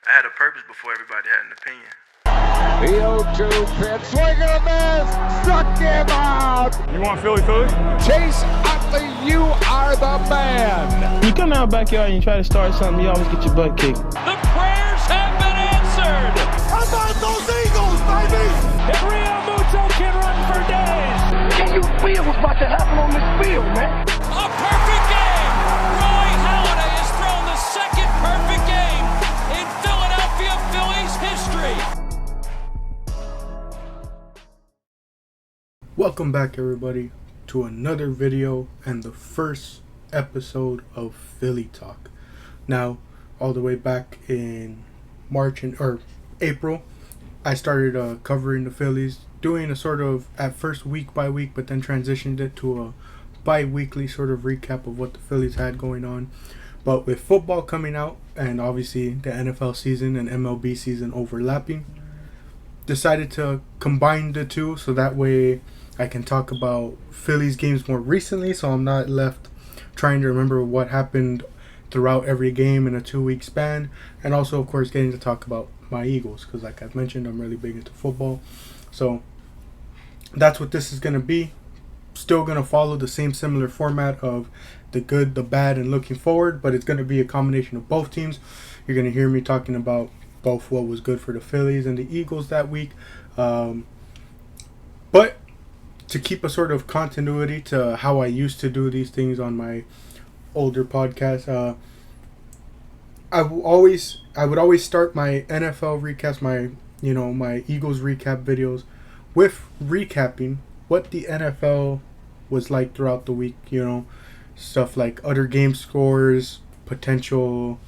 I had a purpose before everybody had an opinion. The 0-2 pitch, swing and a miss, struck him out. You want Philly? Chase Utley, you are the man. You come out backyard and you try to start something, you always get your butt kicked. The prayers have been answered. How about those Eagles, baby? And Rio Muto can run for days. Can you feel what's about to happen on this field, man? A perfect game. Roy Halladay has thrown the second perfect game in Philadelphia Phillies history. Welcome back, everybody, to another video and the first episode of Philly Talk. Now, all the way back in April, I started covering the Phillies, doing a sort of at first week by week, but then transitioned it to a bi-weekly sort of recap of what the Phillies had going on. But with football coming out and obviously the NFL season and MLB season overlapping, decided to combine the two so that way I can talk about Phillies games more recently, so I'm not left trying to remember what happened throughout every game in a 2-week span, and also of course getting to talk about my Eagles, because like I've mentioned, I'm really big into football. So that's what this is going to be. Still going to follow the same similar format of the good, the bad, and looking forward, but it's going to be a combination of both teams. You're going to hear me talking about both what was good for the Phillies and the Eagles that week, but to keep a sort of continuity to how I used to do these things on my older podcast, I would always start my NFL recaps, my Eagles recap videos with recapping what the NFL was like throughout the week, stuff like other game scores, potential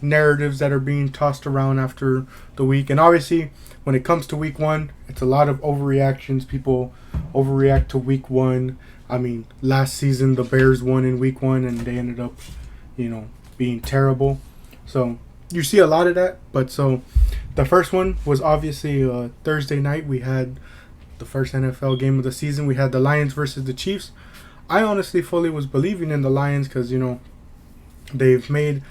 narratives that are being tossed around after the week. And obviously when it comes to week one, it's a lot of overreactions. People overreact to week one. I mean, last season the Bears won in week one and they ended up being terrible, so you see a lot of that. But so the first one was obviously Thursday night. We had the first NFL game of the season. We had the Lions versus the Chiefs. I honestly fully was believing in the Lions because they've made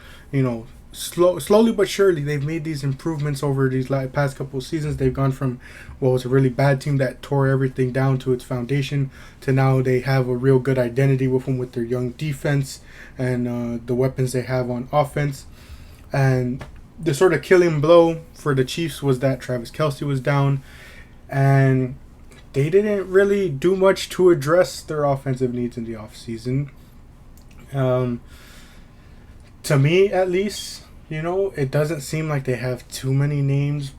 slowly but surely they've made these improvements over these past couple of seasons. They've gone from what was a really bad team that tore everything down to its foundation to now they have a real good identity with them, with their young defense and the weapons they have on offense. And the sort of killing blow for the Chiefs was that Travis Kelce was down, and they didn't really do much to address their offensive needs in the offseason. To me, at least, it doesn't seem like they have too many names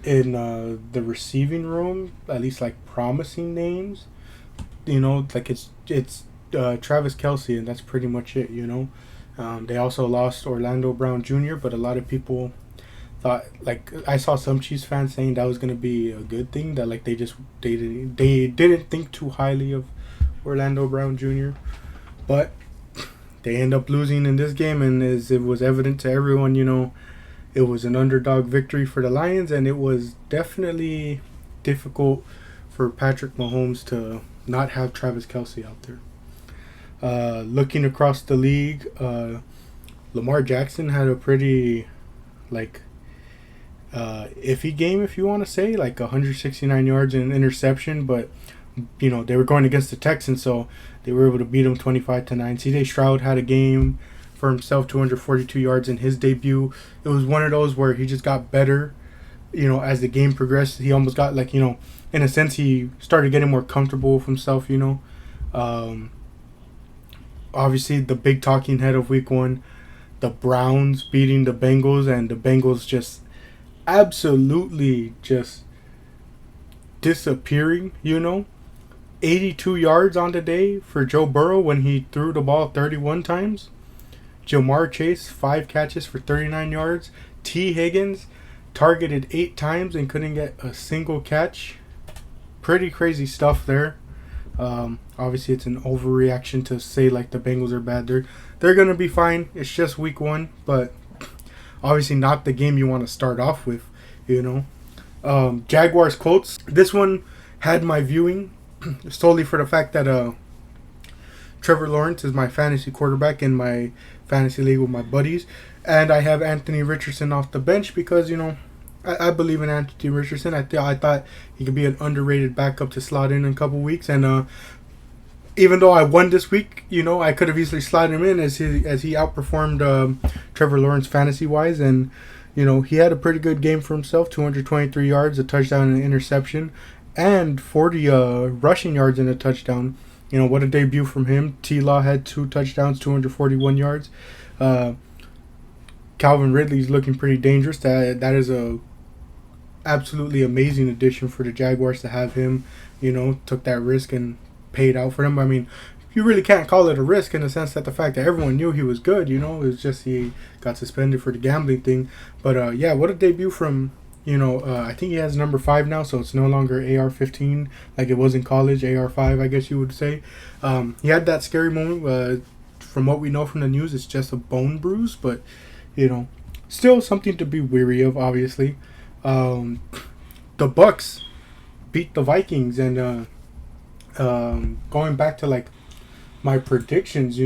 in the receiving room, at least like promising names. Like it's Travis Kelce, and that's pretty much it. They also lost Orlando Brown Jr., but a lot of people thought, like I saw some Chiefs fans saying that was going to be a good thing, that like they didn't think too highly of Orlando Brown Jr., but they end up losing in this game, and as it was evident to everyone, it was an underdog victory for the Lions, and it was definitely difficult for Patrick Mahomes to not have Travis Kelce out there. Looking across the league, Lamar Jackson had a pretty iffy game, if you want to say, like 169 yards and an interception, but they were going against the Texans, so they were able to beat them 25-9. C.J. Stroud had a game for himself, 242 yards in his debut. It was one of those where he just got better, as the game progressed. He almost got in a sense, he started getting more comfortable with himself, Obviously, the big talking head of week one, the Browns beating the Bengals, and the Bengals just absolutely just disappearing, 82 yards on the day for Joe Burrow when he threw the ball 31 times. Jamar Chase, 5 catches for 39 yards. T. Higgins targeted 8 times and couldn't get a single catch. Pretty crazy stuff there. Obviously, it's an overreaction to say like the Bengals are bad. They're going to be fine. It's just week one, but obviously not the game you want to start off with, Jaguars Colts. This one had my viewing solely for the fact that Trevor Lawrence is my fantasy quarterback in my fantasy league with my buddies, And I have Anthony Richardson off the bench because, I believe in Anthony Richardson. I thought he could be an underrated backup to slot in a couple weeks. And even though I won this week, I could have easily slotted him in as he outperformed Trevor Lawrence fantasy-wise. And, he had a pretty good game for himself, 223 yards, a touchdown and an interception, and 40 rushing yards and a touchdown. What a debut from him. T-Law had 2 touchdowns, 241 yards. Calvin Ridley's looking pretty dangerous. That is a absolutely amazing addition for the Jaguars to have him. Took that risk and paid out for them. I mean, you really can't call it a risk in the sense that the fact that everyone knew he was good. It was just he got suspended for the gambling thing. But yeah, what a debut from. I think he has number 5 now, so it's no longer AR-15 like it was in college. AR-5, I guess you would say. He had that scary moment. From what we know from the news, it's just a bone bruise, but still something to be weary of. Obviously, the Bucks beat the Vikings, and going back to like my predictions,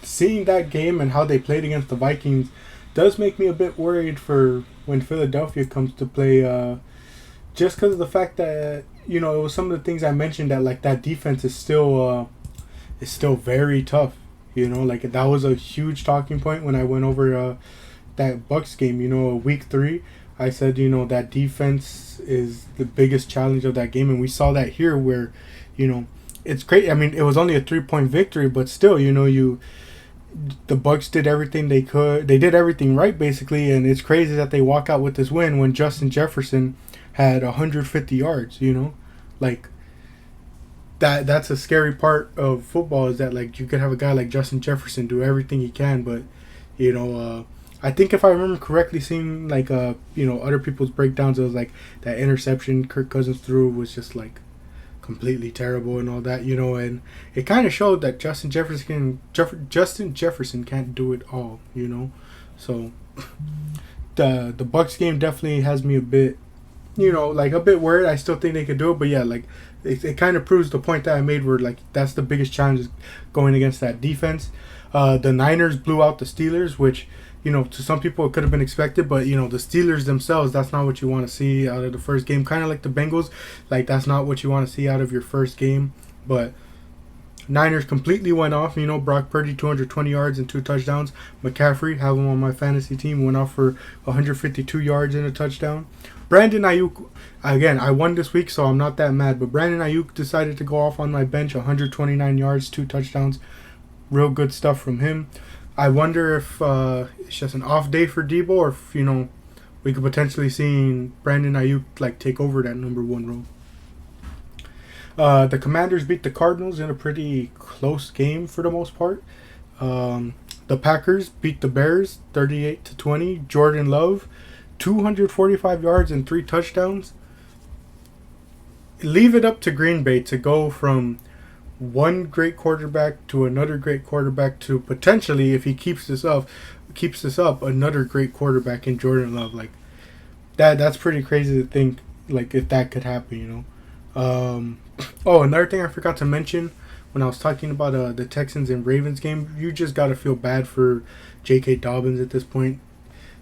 seeing that game and how they played against the Vikings does make me a bit worried for when Philadelphia comes to play, just because of the fact that it was some of the things I mentioned that like that defense is still very tough. Like that was a huge talking point when I went over that Bucks game. Week 3, I said that defense is the biggest challenge of that game, and we saw that here where it's great. I mean, it was only a 3-point victory, but still, the Bucks did everything they could. They did everything right, basically, and it's crazy that they walk out with this win when Justin Jefferson had 150 yards. Like that's a scary part of football, is that like you could have a guy like Justin Jefferson do everything he can, but I think if I remember correctly, seeing like other people's breakdowns, it was like that interception Kirk Cousins threw was just like completely terrible and all that, and it kind of showed that Justin Jefferson can't do it all, So the Bucks game definitely has me a bit, like a bit worried. I still think they could do it, but yeah, like it kind of proves the point that I made, where like that's the biggest challenge, is going against that defense. The Niners blew out the Steelers, which to some people it could have been expected, but the Steelers themselves, that's not what you want to see out of the first game. Kind of like the Bengals, like that's not what you want to see out of your first game. But Niners completely went off. Brock Purdy 220 yards and 2 touchdowns. McCaffrey, have him on my fantasy team, went off for 152 yards and a touchdown. Brandon Ayuk, again, I won this week, so I'm not that mad. But Brandon Ayuk decided to go off on my bench, 129 yards, 2 touchdowns. Real good stuff from him. I wonder if it's just an off day for Debo, or if we could potentially see Brandon Ayuk like take over that number 1 role. The Commanders beat the Cardinals in a pretty close game for the most part. The Packers beat the Bears 38-20. Jordan Love, 245 yards and 3 touchdowns. Leave it up to Green Bay to go from one great quarterback to another great quarterback to potentially, if he keeps this up, another great quarterback in Jordan Love. Like that's pretty crazy to think, like, if that could happen, another thing I forgot to mention when I was talking about the Texans and Ravens game, you just gotta feel bad for J.K. Dobbins at this point.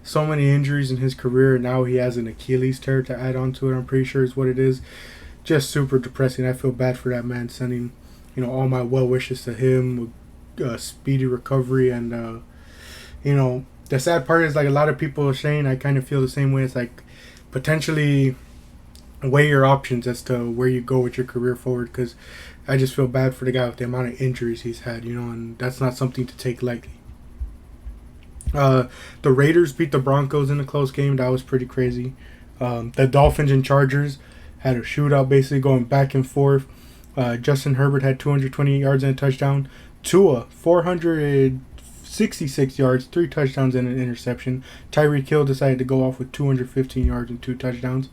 So many injuries in his career, and now he has an Achilles tear to add on to it, I'm pretty sure is what it is. Just super depressing. I feel bad for that man, sending all my well wishes to him with speedy recovery. And the sad part is, like, a lot of people are saying, I kind of feel the same way. It's like, potentially weigh your options as to where you go with your career forward, because I just feel bad for the guy with the amount of injuries he's had, and that's not something to take lightly. The Raiders beat the Broncos in a close game. That was pretty crazy. The Dolphins and Chargers had a shootout, basically going back and forth. Justin Herbert had 220 yards and a touchdown. Tua, 466 yards, 3 touchdowns and an interception. Tyreek Hill decided to go off with 215 yards and 2 touchdowns.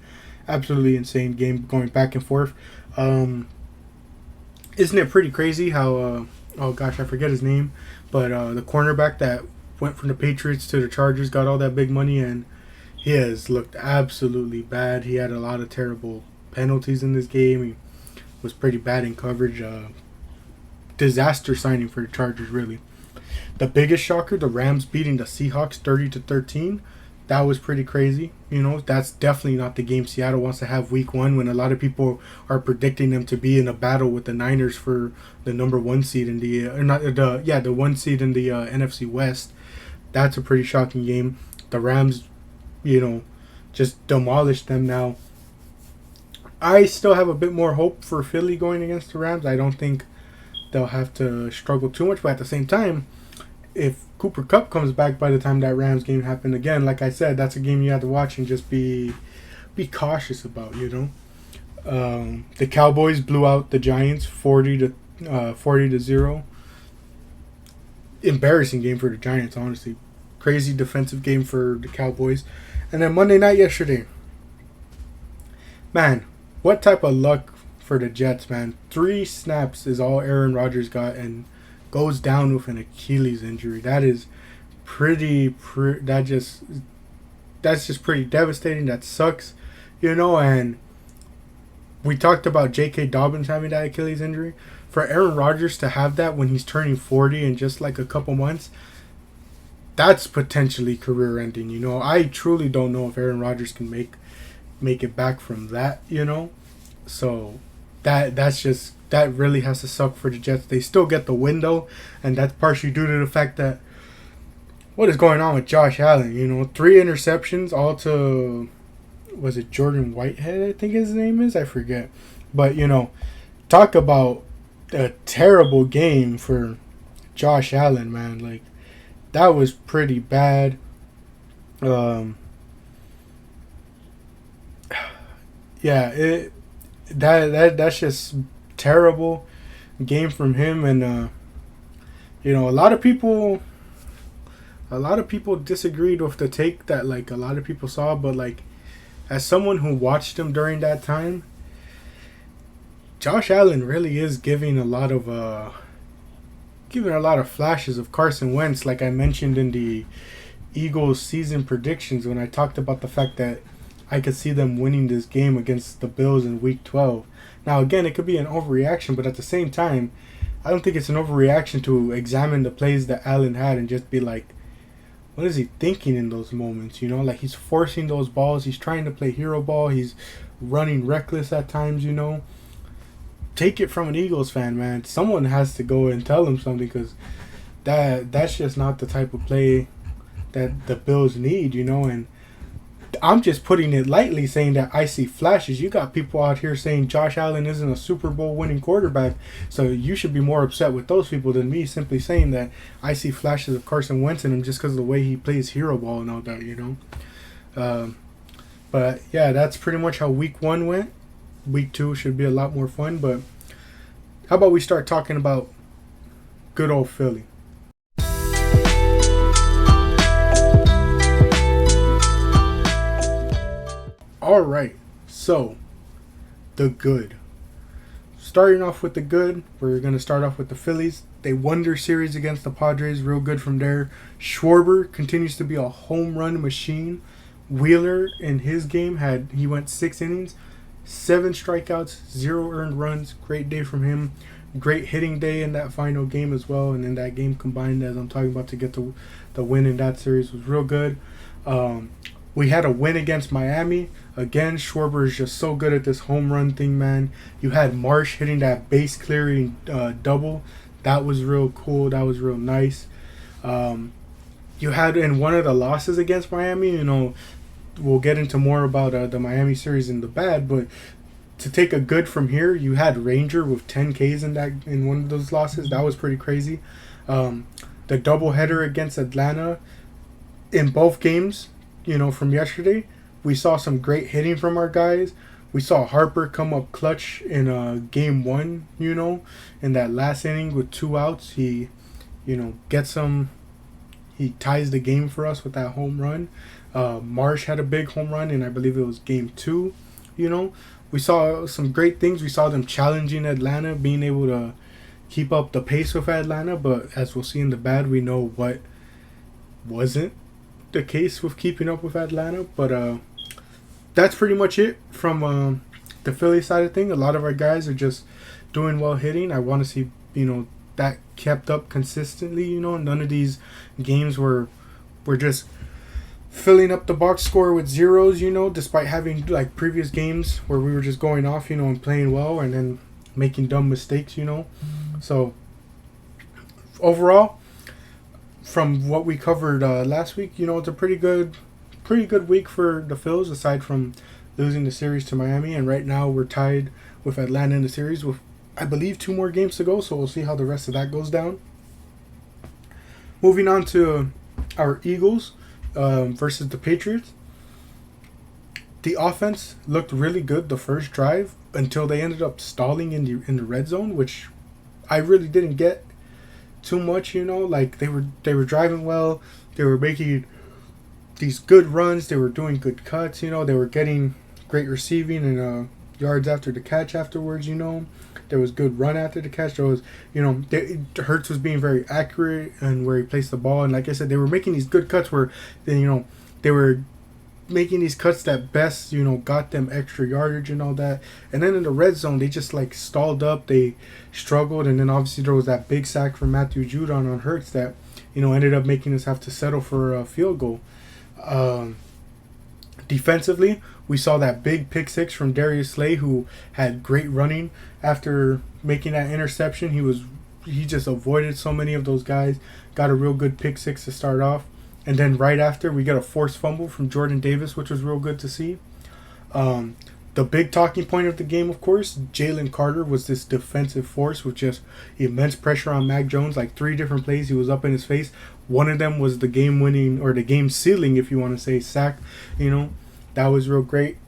Absolutely insane game going back and forth. Isn't it pretty crazy how, I forget his name, but the cornerback that went from the Patriots to the Chargers got all that big money, and he has looked absolutely bad. He had a lot of terrible penalties in this game. He was pretty bad in coverage. Disaster signing for the Chargers, really. The biggest shocker, the Rams beating the Seahawks 30-13. That was pretty crazy. You know, that's definitely not the game Seattle wants to have week 1 when a lot of people are predicting them to be in a battle with the Niners for the number 1 seed in the the 1 seed in the NFC West. That's a pretty shocking game. The Rams, just demolished them. Now, I still have a bit more hope for Philly going against the Rams. I don't think they'll have to struggle too much, but at the same time, if Cooper Kupp comes back by the time that Rams game happened again, like I said, that's a game you have to watch and just be cautious about. The Cowboys blew out the Giants 40-0. Embarrassing game for the Giants, honestly. Crazy defensive game for the Cowboys. And then Monday night yesterday, man, what type of luck for the Jets, man. 3 snaps is all Aaron Rodgers got and goes down with an Achilles injury. That is that's just pretty devastating. That sucks, and we talked about J.K. Dobbins having that Achilles injury. For Aaron Rodgers to have that when he's turning 40 in just like a couple months, that's potentially career ending. I truly don't know if Aaron Rodgers can make it back from that, So that really has to suck for the Jets. They still get the win though, and that's partially due to the fact that what is going on with Josh Allen? 3 interceptions, all to, was it Jordan Whitehead, I think his name is? I forget. But, talk about a terrible game for Josh Allen, man. Like, that was pretty bad. That's just terrible game from him, and a lot of people disagreed with the take that like a lot of people saw, but like as someone who watched him during that time, Josh Allen really is giving a lot of flashes of Carson Wentz, like I mentioned in the Eagles season predictions when I talked about the fact that I could see them winning this game against the Bills in Week 12. Now, again, it could be an overreaction, but at the same time, I don't think it's an overreaction to examine the plays that Allen had and just be like, what is he thinking in those moments? Like he's forcing those balls. He's trying to play hero ball. He's running reckless at times, Take it from an Eagles fan, man. Someone has to go and tell him something, because that's just not the type of play that the Bills need, and I'm just putting it lightly saying that I see flashes. You got people out here saying Josh Allen isn't a Super Bowl winning quarterback, so you should be more upset with those people than me simply saying that I see flashes of Carson Wentz in him just because of the way he plays hero ball and all that, But yeah, that's pretty much how Week 1 went. Week 2 should be a lot more fun, but how about we start talking about good old Philly? Alright, so the good. Starting off with the good, we're going to start off with the Phillies. They won their series against the Padres, real good from there. Schwarber continues to be a home run machine. Wheeler in his game he went 6 innings, 7 strikeouts, 0 earned runs. Great day from him. Great hitting day in that final game as well, and in that game combined, as I'm talking about, to get the win in that series was real good. We had a win against Miami. Again, Schwarber is just so good at this home run thing, man. You had Marsh hitting that base clearing double. That was real cool. That was real nice. You had in one of the losses against Miami, we'll get into more about the Miami series in the bad, but to take a good from here, you had Ranger with 10 Ks in one of those losses. That was pretty crazy. The doubleheader against Atlanta in both games, from yesterday, we saw some great hitting from our guys. We saw Harper come up clutch in game 1, in that last inning with 2 outs. He, gets some. He ties the game for us with that home run. Marsh had a big home run, and I believe it was game 2. We saw some great things. We saw them challenging Atlanta, being able to keep up the pace with Atlanta. But as we'll see in the bad, we know what wasn't the case with keeping up with Atlanta. But that's pretty much it from the Philly side of thing. A lot of our guys are just doing well hitting. I want to see, that kept up consistently. You know, none of these games were just filling up the box score with zeros. You know, despite having like previous games where we were just going off, you know, and playing well, and then making dumb mistakes. You know, so overall, from what we covered last week, you know, it's a pretty good week for the Phils, aside from losing the series to Miami. And right now we're tied with Atlanta in the series with, I believe, 2 more games to go. So we'll see how the rest of that goes down. Moving on to our Eagles versus the Patriots. The offense looked really good the first drive until they ended up stalling in the red zone, which I really didn't get too much. You know, like they were driving well, they were making these good runs, they were doing good cuts. You know, they were getting great receiving and yards after the catch afterwards. You know, there was good run after the catch. There was, you know, Hurts was being very accurate and where he placed the ball. And like I said, they were making these good cuts where, you know, they were making these cuts that best, you know, got them extra yardage and all that. And then in the red zone, they just like stalled up. They struggled. And then obviously there was that big sack from Matthew Judon on Hurts that, you know, ended up making us have to settle for a field goal. Defensively, we saw that big pick six from Darius Slay, who had great running after making that interception. He just avoided so many of those guys. Got a real good pick six to start off. And then right after, we got a forced fumble from Jordan Davis, which was real good to see. The big talking point of the game, of course, Jalen Carter was this defensive force with just immense pressure on Mac Jones. Like 3 different plays, he was up in his face. One of them was the game-winning, or the game-sealing, if you want to say, sack. You know, that was real great.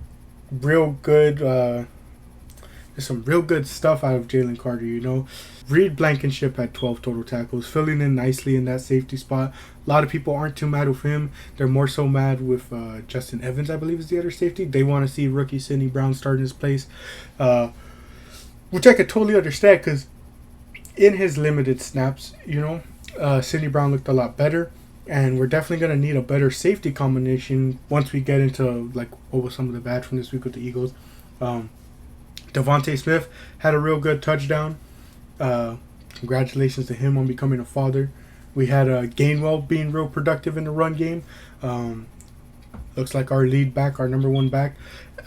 Real good. There's some real good stuff out of Jalen Carter, you know. Reed Blankenship had 12 total tackles, filling in nicely in that safety spot. A lot of people aren't too mad with him. They're more so mad with Justin Evans, I believe, is the other safety. They want to see rookie Sidney Brown start in his place, which I could totally understand because in his limited snaps, you know, Sidney Brown looked a lot better. And we're definitely going to need a better safety combination once we get into, like, what was some of the bad from this week with the Eagles. Devontae Smith had a real good touchdown. Congratulations to him on becoming a father. We had Gainwell being real productive in the run game. Looks like our lead back, our number 1 back.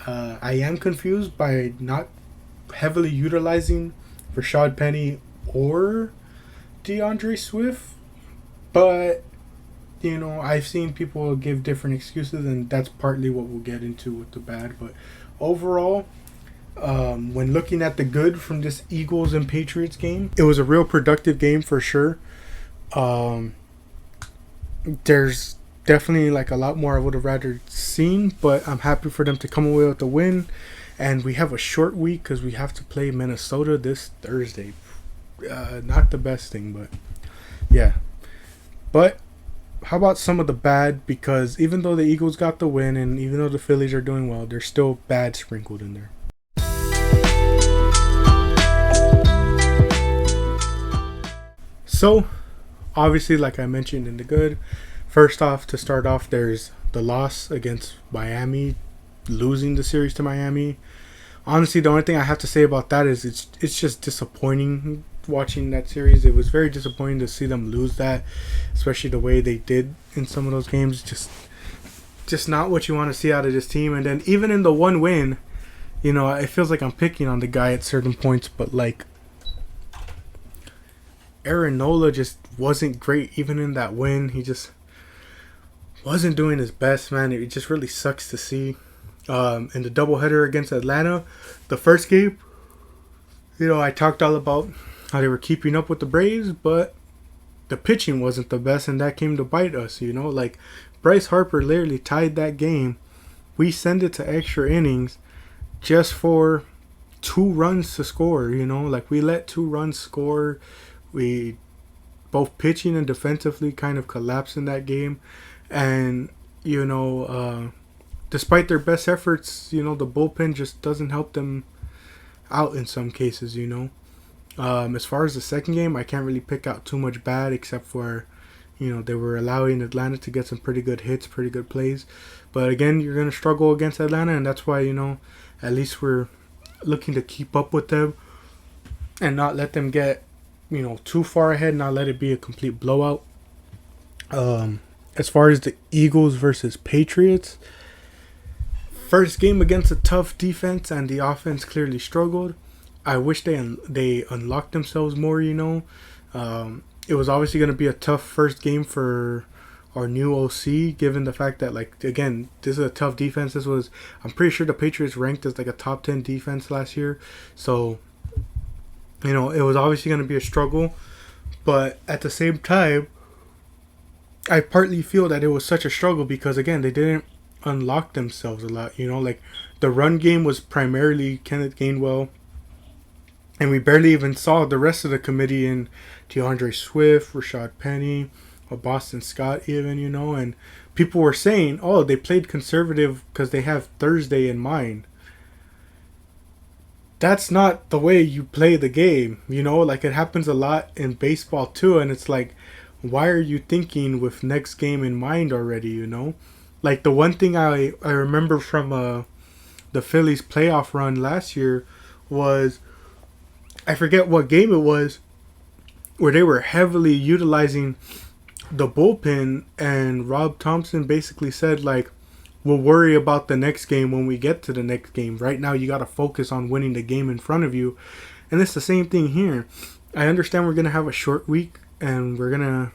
I am confused by not heavily utilizing Rashad Penny or DeAndre Swift. But, you know, I've seen people give different excuses, and that's partly what we'll get into with the bad. But overall, when looking at the good from this Eagles and Patriots game, it was a real productive game for sure. There's definitely like a lot more I would have rather seen, but I'm happy for them to come away with the win. And we have a short week because we have to play Minnesota this Thursday. Not the best thing, but yeah. But how about some of the bad? Because even though the Eagles got the win and even though the Phillies are doing well, there's still bad sprinkled in there. So, obviously, like I mentioned in the good, first off, to start off, there's the loss against Miami, losing the series to Miami. Honestly, the only thing I have to say about that is it's just disappointing watching that series. It was very disappointing to see them lose that, especially the way they did in some of those games. Just not what you want to see out of this team. And then even in the one win, you know, it feels like I'm picking on the guy at certain points, but like Aaron Nola just wasn't great even in that win. He just wasn't doing his best, man. It just really sucks to see. In the doubleheader against Atlanta, the first game, you know, I talked all about how they were keeping up with the Braves, but the pitching wasn't the best, and that came to bite us, you know. Like, Bryce Harper literally tied that game. We send it to extra innings just for 2 runs to score, you know. Like, we let 2 runs score. We both pitching and defensively kind of collapsed in that game. And, you know, despite their best efforts, you know, the bullpen just doesn't help them out in some cases, you know. As far as the second game, I can't really pick out too much bad except for, you know, they were allowing Atlanta to get some pretty good hits, pretty good plays. But again, you're going to struggle against Atlanta, and that's why, you know, at least we're looking to keep up with them and not let them get too far ahead, not let it be a complete blowout. As far as the Eagles versus Patriots, first game against a tough defense, and the offense clearly struggled. I wish they unlocked themselves more. It was obviously going to be a tough first game for our new OC, given the fact that, like, again, this is a tough defense. I'm pretty sure the Patriots ranked as like a top 10 defense last year, so it was obviously going to be a struggle. But at the same time, I partly feel that it was such a struggle because, again, they didn't unlock themselves a lot. Like, the run game was primarily Kenneth Gainwell, and we barely even saw the rest of the committee in DeAndre Swift, Rashad Penny, or Boston Scott even, and people were saying, oh, they played conservative because they have Thursday in mind. That's not the way you play the game, like, it happens a lot in baseball too, and it's like, why are you thinking with next game in mind already, Like, the one thing I remember from the Phillies playoff run last year was, I forget what game it was, where they were heavily utilizing the bullpen, and Rob Thompson basically said, like, we'll worry about the next game when we get to the next game. Right now, you got to focus on winning the game in front of you. And it's the same thing here. I understand we're going to have a short week, and we're going to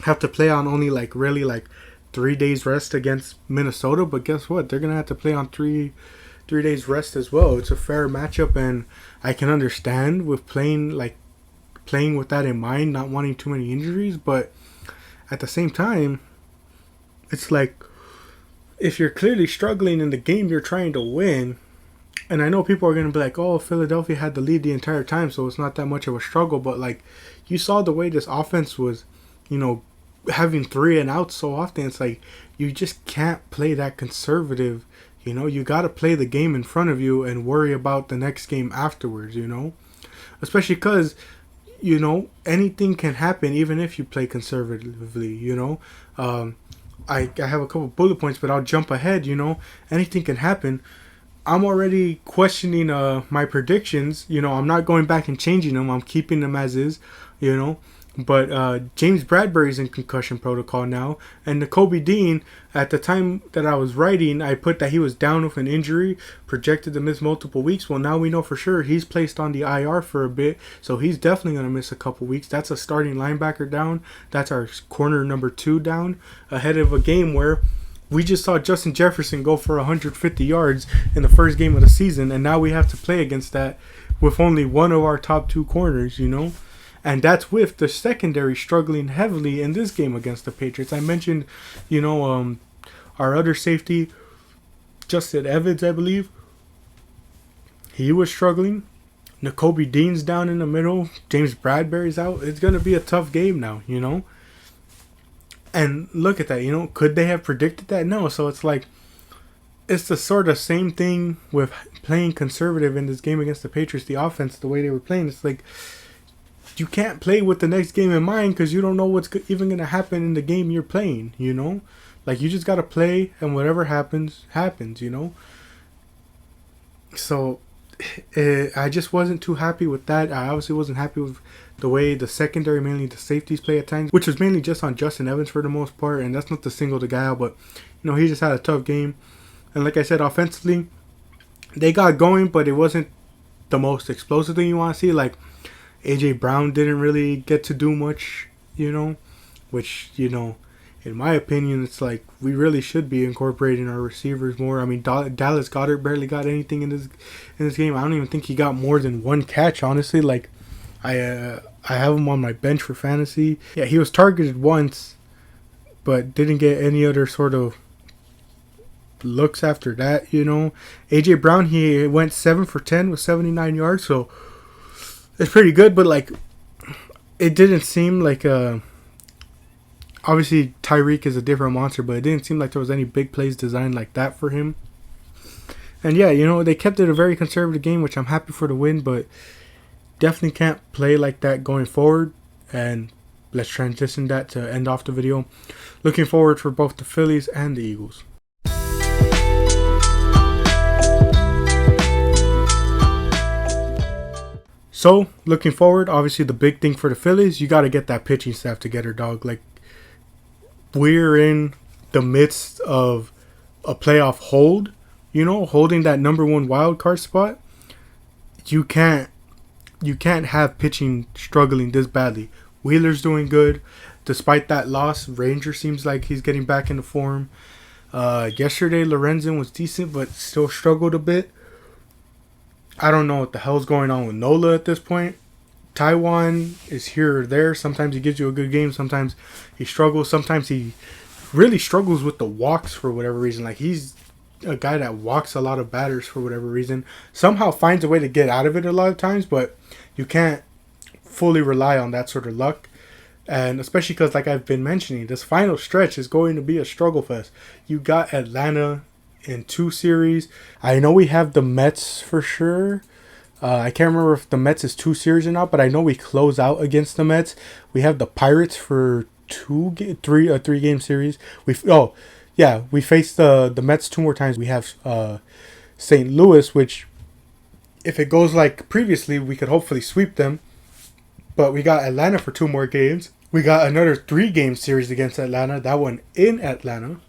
have to play on only, like, really, like, 3 days rest against Minnesota. But guess what? They're going to have to play on three days rest as well. It's a fair matchup, and I can understand with playing with that in mind, not wanting too many injuries. But at the same time, it's like, if you're clearly struggling in the game you're trying to win, and I know people are going to be like, oh, Philadelphia had the lead the entire time, so it's not that much of a struggle. But, like, you saw the way this offense was, having 3 and outs so often. It's like, you just can't play that conservative. You got to play the game in front of you and worry about the next game afterwards, especially because, anything can happen even if you play conservatively, I have a couple bullet points, but I'll jump ahead. Anything can happen. I'm already questioning my predictions. I'm not going back and changing them. I'm keeping them as is. But James Bradbury's in concussion protocol now, and Nakobe Dean, at the time that I was writing, I put that he was down with an injury, projected to miss multiple weeks. Well, now we know for sure he's placed on the IR for a bit, so he's definitely going to miss a couple weeks. That's a starting linebacker down. That's our corner number 2 down, ahead of a game where we just saw Justin Jefferson go for 150 yards in the first game of the season, and now we have to play against that with only one of our top 2 corners, And that's with the secondary struggling heavily in this game against the Patriots. I mentioned, our other safety, Justin Evans, I believe. He was struggling. Nakobe Dean's down in the middle. James Bradbury's out. It's going to be a tough game now, And look at that, Could they have predicted that? No. So it's like, it's the sort of same thing with playing conservative in this game against the Patriots. The offense, the way they were playing, it's like, you can't play with the next game in mind because you don't know what's even going to happen in the game you're playing, Like, you just got to play, and whatever happens, happens, So, I just wasn't too happy with that. I obviously wasn't happy with the way the secondary, mainly the safeties, play at times, which was mainly just on Justin Evans for the most part, and that's not to single the guy out, but, he just had a tough game. And like I said, offensively, they got going, but it wasn't the most explosive thing you want to see. Like, A.J. Brown didn't really get to do much, which, in my opinion, it's like we really should be incorporating our receivers more. I mean, Dallas Goedert barely got anything in this game. I don't even think he got more than 1 catch, honestly. Like, I have him on my bench for fantasy. Yeah, he was targeted once, but didn't get any other sort of looks after that, A.J. Brown, he went 7 for 10 with 79 yards, so it's pretty good, but, like, it didn't seem like obviously Tyreek is a different monster, but it didn't seem like there was any big plays designed like that for him. And yeah, they kept it a very conservative game, which I'm happy for the win, but definitely can't play like that going forward. And let's transition that to end off the video. Looking forward for both the Phillies and the Eagles. So, looking forward, obviously the big thing for the Phillies, you got to get that pitching staff together, dog. Like, we're in the midst of a playoff hold, holding that number one wild card spot. You can't have pitching struggling this badly. Wheeler's doing good. Despite that loss, Ranger seems like he's getting back into form. Yesterday, Lorenzen was decent, but still struggled a bit. I don't know what the hell's going on with Nola at this point. Taiwan is here or there. Sometimes he gives you a good game. Sometimes he struggles. Sometimes he really struggles with the walks for whatever reason. Like, he's a guy that walks a lot of batters for whatever reason. Somehow finds a way to get out of it a lot of times, but you can't fully rely on that sort of luck. And especially because, like I've been mentioning, this final stretch is going to be a struggle fest. You got Atlanta in 2 series. I know we have the Mets for sure. I can't remember if the Mets is 2 series or not, but I know we close out against the Mets. We have the Pirates for 3-game series. We faced the Mets 2 more times. We have St. Louis, which if it goes like previously, we could hopefully sweep them. But we got Atlanta for 2 more games. We got another 3-game series against Atlanta. That one in Atlanta.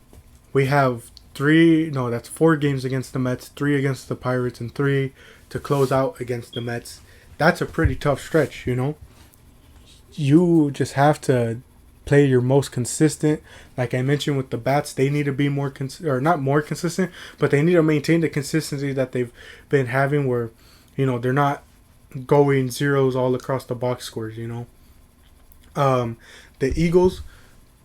We have 4 games against the Mets, 3 against the Pirates, and 3 to close out against the Mets. That's a pretty tough stretch, You just have to play your most consistent. Like I mentioned with the bats, they need to be not more consistent, but they need to maintain the consistency that they've been having where, they're not going zeros all across the box scores, The Eagles,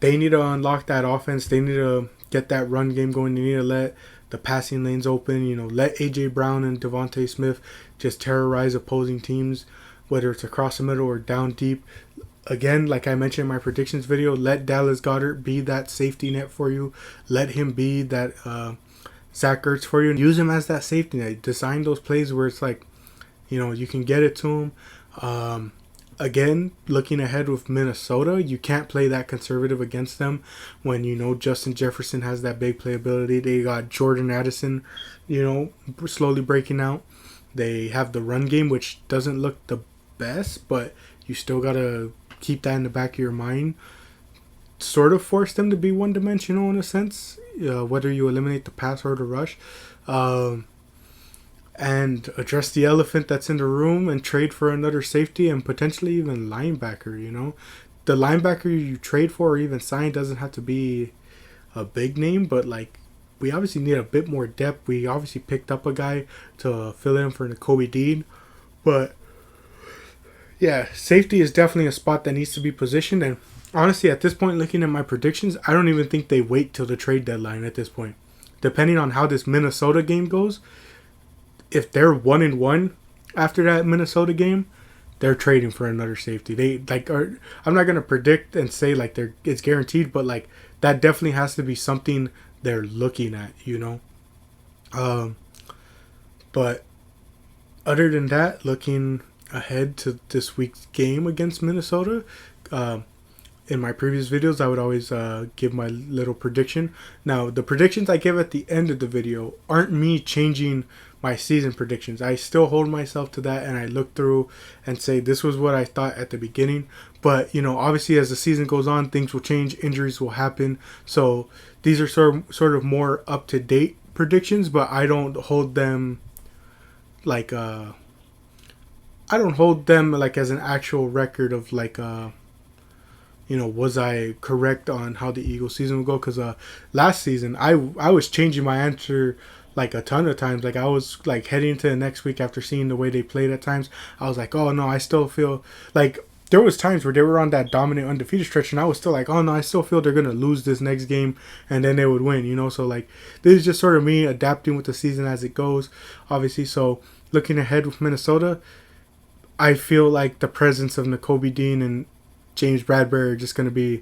they need to unlock that offense. They need to get that run game going. They need to let the passing lanes open, let A.J. Brown and Devontae Smith just terrorize opposing teams, whether it's across the middle or down deep. Again, like I mentioned in my predictions video, let Dallas Goedert be that safety net for you. Let him be that Zach Ertz for you. Use him as that safety net. Design those plays where it's like, you can get it to him. Again, looking ahead with Minnesota, you can't play that conservative against them when Justin Jefferson has that big playability. They got Jordan Addison, slowly breaking out. They have the run game, which doesn't look the best, but you still got to keep that in the back of your mind. Sort of force them to be one-dimensional in a sense, whether you eliminate the pass or the rush. And address the elephant that's in the room and trade for another safety and potentially even linebacker, The linebacker you trade for or even sign doesn't have to be a big name, but like we obviously need a bit more depth. We obviously picked up a guy to fill in for Nakobe Dean, but yeah, safety is definitely a spot that needs to be positioned. And honestly, at this point, looking at my predictions, I don't even think they wait till the trade deadline at this point. Depending on how this Minnesota game goes, if they're 1-1 after that Minnesota game, they're trading for another safety. I'm not gonna predict and say like it's guaranteed, but like that definitely has to be something they're looking at, But other than that, looking ahead to this week's game against Minnesota, in my previous videos, I would always give my little prediction. Now, the predictions I give at the end of the video aren't me changing my season predictions. I still hold myself to that, and I look through and say this was what I thought at the beginning. But, obviously as the season goes on, things will change, injuries will happen. So these are sort of more up-to-date predictions, but I don't hold them like as an actual record of like was I correct on how the Eagles season would go? Because last season I was changing my answer like a ton of times. Like I was like heading into the next week after seeing the way they played at times. I was like, oh no, I still feel like there was times where they were on that dominant undefeated stretch, and I was still like, oh no, I still feel they're gonna lose this next game, and then they would win. So like this is just sort of me adapting with the season as it goes, obviously. So looking ahead with Minnesota, I feel like the presence of Nakobe Dean and James Bradbury are just going to be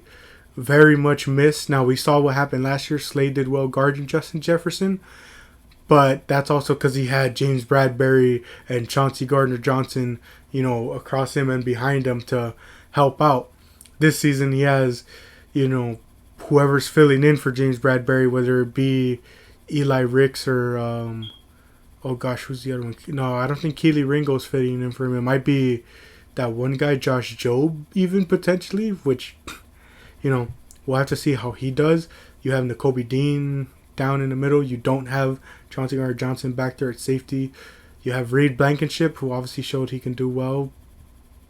very much missed. Now, we saw what happened last year. Slade did well guarding Justin Jefferson, but that's also because he had James Bradbury and Chauncey Gardner-Johnson, across him and behind him to help out. This season, he has, whoever's filling in for James Bradbury, whether it be Eli Ricks or oh gosh, who's the other one? No, I don't think Keely Ringo's fitting in for him. It might be that one guy, Josh Jobe, even potentially, which, we'll have to see how he does. You have Nakobe Dean down in the middle. You don't have Chauncey Gardner-Johnson back there at safety. You have Reed Blankenship, who obviously showed he can do well.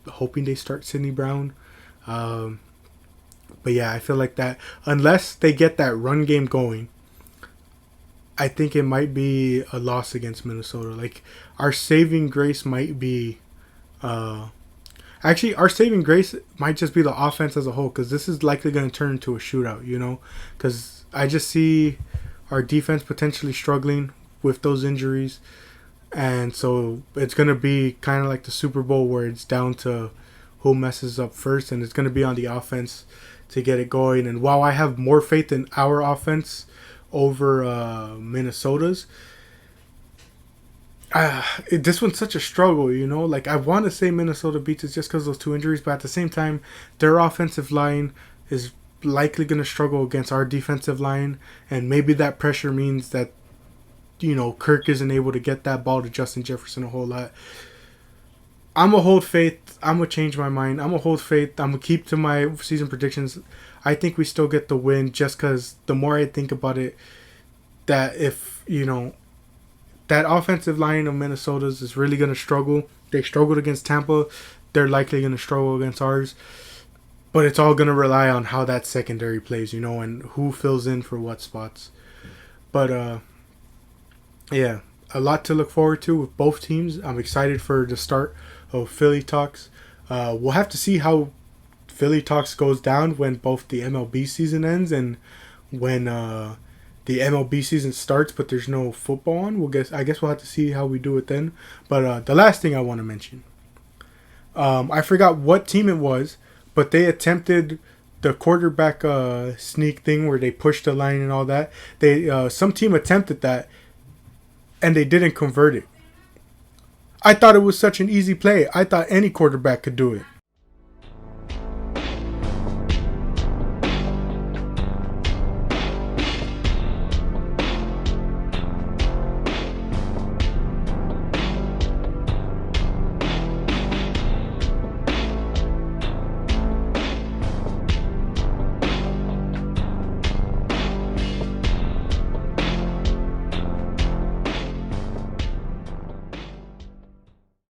Hoping they start Sidney Brown. But yeah, I feel like that, unless they get that run game going, I think it might be a loss against Minnesota. Like, our saving grace might be... actually, our saving grace might just be the offense as a whole, because this is likely going to turn into a shootout, Because I just see our defense potentially struggling with those injuries. And so it's going to be kind of like the Super Bowl where it's down to who messes up first. And it's going to be on the offense to get it going. And while I have more faith in our offense over Minnesota's, this one's such a struggle, Like, I want to say Minnesota beats us just because of those two injuries. But at the same time, their offensive line is likely going to struggle against our defensive line. And maybe that pressure means that Kirk isn't able to get that ball to Justin Jefferson a whole lot. I'm going to hold faith. I'm going to change my mind. I'm going to hold faith. I'm going to keep to my season predictions. I think we still get the win just because the more I think about it, that if, that offensive line of Minnesota's is really going to struggle. They struggled against Tampa. They're likely going to struggle against ours. But it's all going to rely on how that secondary plays, and who fills in for what spots. But, yeah, a lot to look forward to with both teams. I'm excited for the start of Philly Talks. We'll have to see how Philly Talks goes down when both the MLB season ends and when the MLB season starts, but there's no football on. I guess we'll have to see how we do it then. But the last thing I want to mention, I forgot what team it was, but they attempted the quarterback sneak thing where they pushed the line and all that. Some team attempted that, and they didn't convert it. I thought it was such an easy play. I thought any quarterback could do it.